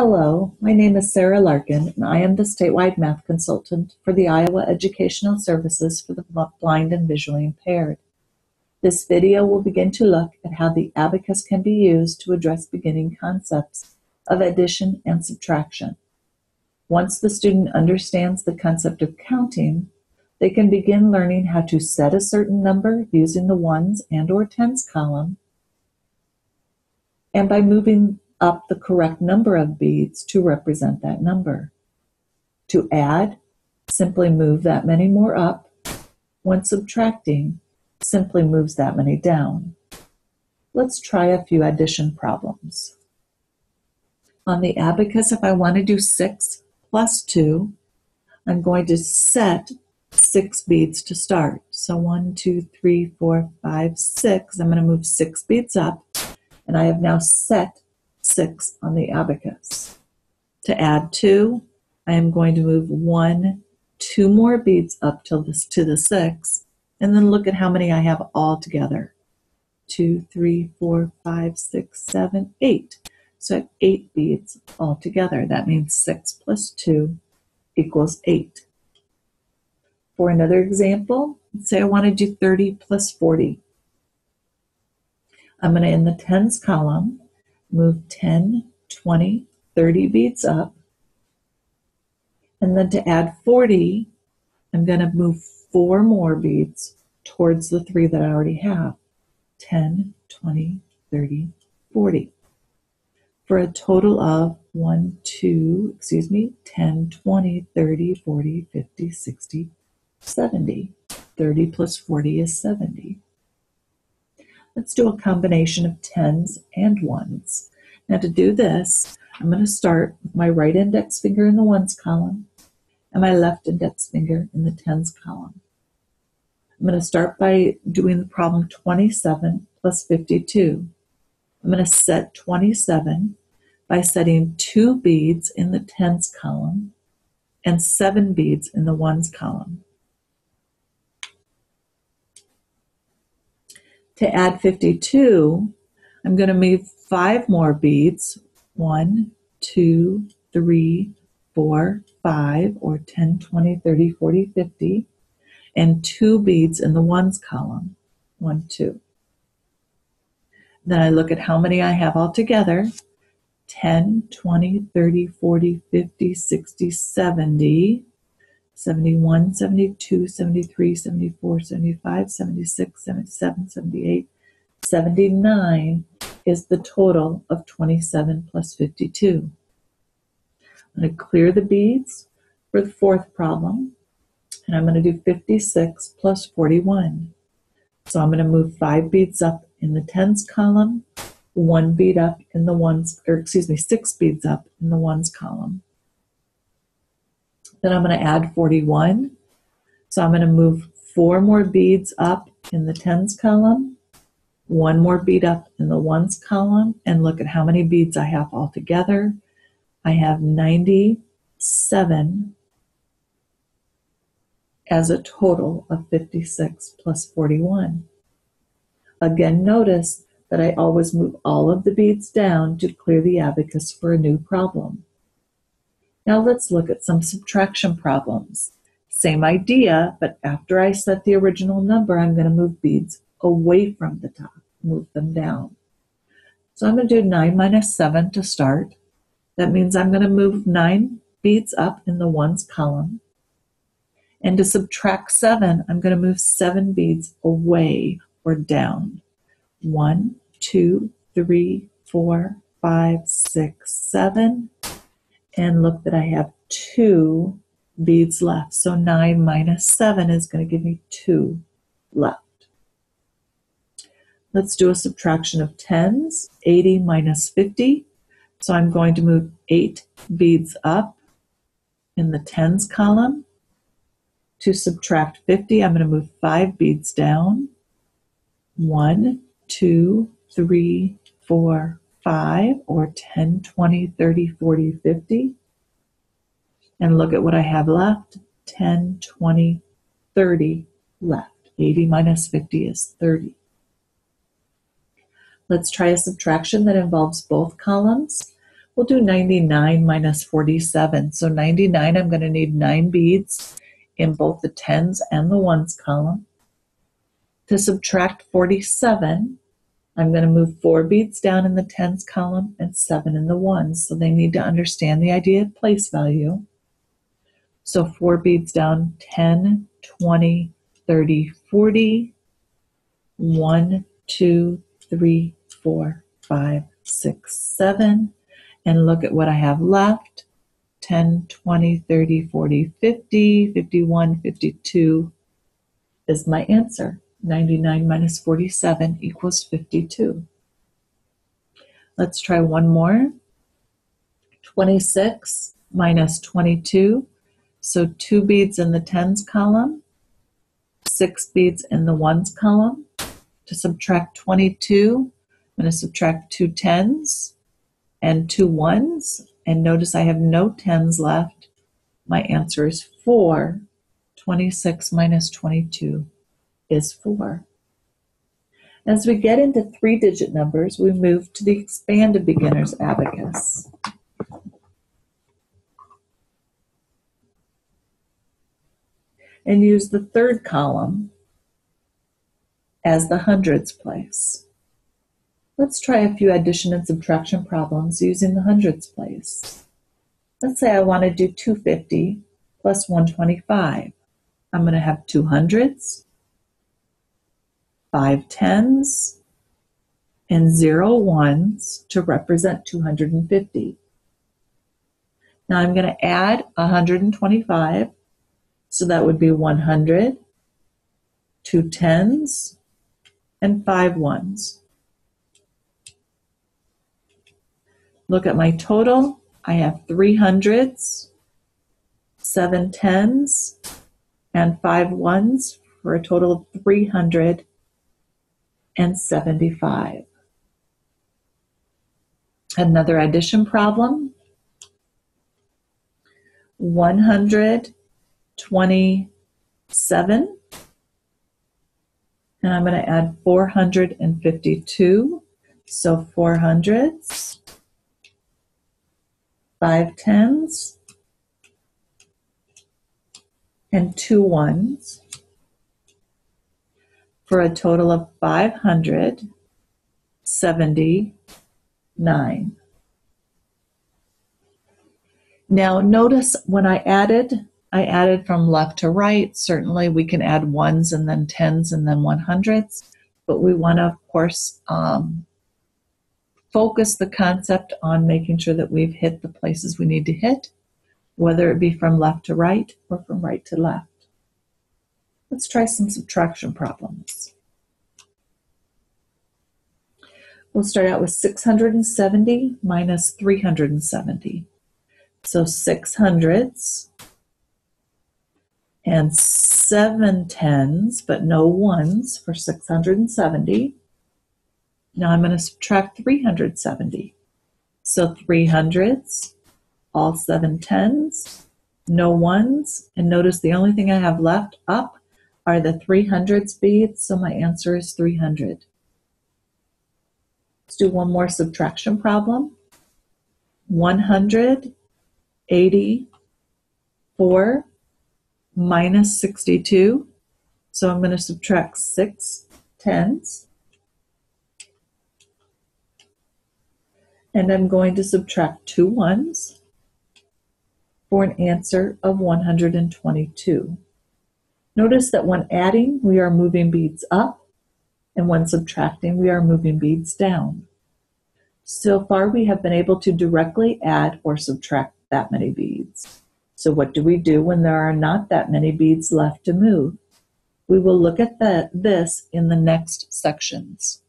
Hello, my name is Sarah Larkin, and I am the statewide math consultant for the Iowa Educational Services for the Blind and Visually Impaired. This video will begin to look at how the abacus can be used to address beginning concepts of addition and subtraction. Once the student understands the concept of counting, they can begin learning how to set a certain number using the ones and/or tens column, and by moving up the correct number of beads to represent that number. To add, simply move that many more up. When subtracting, simply moves that many down. Let's try a few addition problems. On the abacus, if I want to do 6 plus 2, I'm going to set 6 beads to start. So 1, 2, 3, 4, 5, 6. I'm going to move 6 beads up, and I have now set 6 on the abacus. To add 2, I am going to move 2 more beads up to the 6, and then look at how many I have all together. 2, 3, 4, 5, 6, 7, 8. So I have 8 beads all together. That means 6 plus 2 equals 8. For another example, let's say I want to do 30 plus 40. I'm going to, in the tens column, move 10, 20, 30 beads up. And then to add 40, I'm going to move 4 more beads towards the 3 that I already have. 10, 20, 30, 40. For a total of 10, 20, 30, 40, 50, 60, 70. 30 plus 40 is 70. Let's do a combination of tens and ones. Now to do this, I'm going to start with my right index finger in the ones column and my left index finger in the tens column. I'm going to start by doing the problem 27 plus 52. I'm going to set 27 by setting 2 beads in the tens column and 7 beads in the ones column. To add 52, I'm going to move 5 more beads, 1, 2, 3, 4, 5, or 10, 20, 30, 40, 50, and 2 beads in the ones column, 1, 2. Then I look at how many I have all together, 10, 20, 30, 40, 50, 60, 70, 71, 72, 73, 74, 75, 76, 77, 78, 79 is the total of 27 plus 52. I'm going to clear the beads for the fourth problem, and I'm going to do 56 plus 41. So I'm going to move 5 beads up in the tens column, 1 bead up in the ones, 6 beads up in the ones column. Then I'm going to add 41. So I'm going to move 4 more beads up in the tens column, 1 more bead up in the ones column, and look at how many beads I have all together. I have 97 as a total of 56 plus 41. Again, notice that I always move all of the beads down to clear the abacus for a new problem. Now let's look at some subtraction problems. Same idea, but after I set the original number, I'm going to move beads away from the top, move them down. So I'm going to do 9 minus 7 to start. That means I'm going to move 9 beads up in the ones column. And to subtract 7, I'm going to move 7 beads away or down. 1, 2, 3, 4, 5, 6, 7. And look that I have 2 beads left. So 9 minus 7 is going to give me 2 left. Let's do a subtraction of tens. 80 minus 50. So I'm going to move 8 beads up in the tens column. To subtract 50, I'm going to move 5 beads down. 1, 2, 3, 4, 5, or 10, 20, 30, 40, 50. And look at what I have left. 10, 20, 30 left. 80 minus 50 is 30. Let's try a subtraction that involves both columns. We'll do 99 minus 47. So 99, I'm going to need 9 beads in both the tens and the ones column. To subtract 47, I'm going to move 4 beads down in the tens column and 7 in the ones. So they need to understand the idea of place value. So 4 beads down, 10, 20, 30, 40, 1, 2, 3, 4, 5, 6, 7. And look at what I have left. 10, 20, 30, 40, 50, 51, 52 is my answer. 99 minus 47 equals 52. Let's try one more. 26 minus 22. So 2 beads in the tens column, 6 beads in the ones column. To subtract 22, I'm going to subtract 2 tens and 2 ones. And notice I have no tens left. My answer is 4. 26 minus 22 is 4. As we get into 3-digit numbers, we move to the expanded beginner's abacus. And use the third column as the hundreds place. Let's try a few addition and subtraction problems using the hundreds place. Let's say I want to do 250 plus 125. I'm going to have 2 hundreds, 5 tens, and 0 ones to represent 250. Now I'm going to add 125, so that would be 100, 2 tens, and 5 ones. Look at my total. I have 3 hundreds, 7 tens, and 5 ones for a total of 375. Another addition problem. 127, and I'm going to add 452. So 4 hundreds, 5 tens, and 2 ones for a total of 579. Now notice when I added from left to right. Certainly we can add ones and then tens and then 100s, but we want to, of course, focus the concept on making sure that we've hit the places we need to hit, whether it be from left to right or from right to left. Let's try some subtraction problems. We'll start out with 670 minus 370. So 6 hundreds and 7 tens, but no ones for 670. Now I'm going to subtract 370. So 3 hundreds, all 7 tens, no ones, and notice the only thing I have left up are the 300s beads, so my answer is 300. Let's do one more subtraction problem. 184 minus 62. So I'm going to subtract 6 tens. And I'm going to subtract 2 ones for an answer of 122. Notice that when adding, we are moving beads up, and when subtracting, we are moving beads down. So far, we have been able to directly add or subtract that many beads. So what do we do when there are not that many beads left to move? We will look at this in the next sections.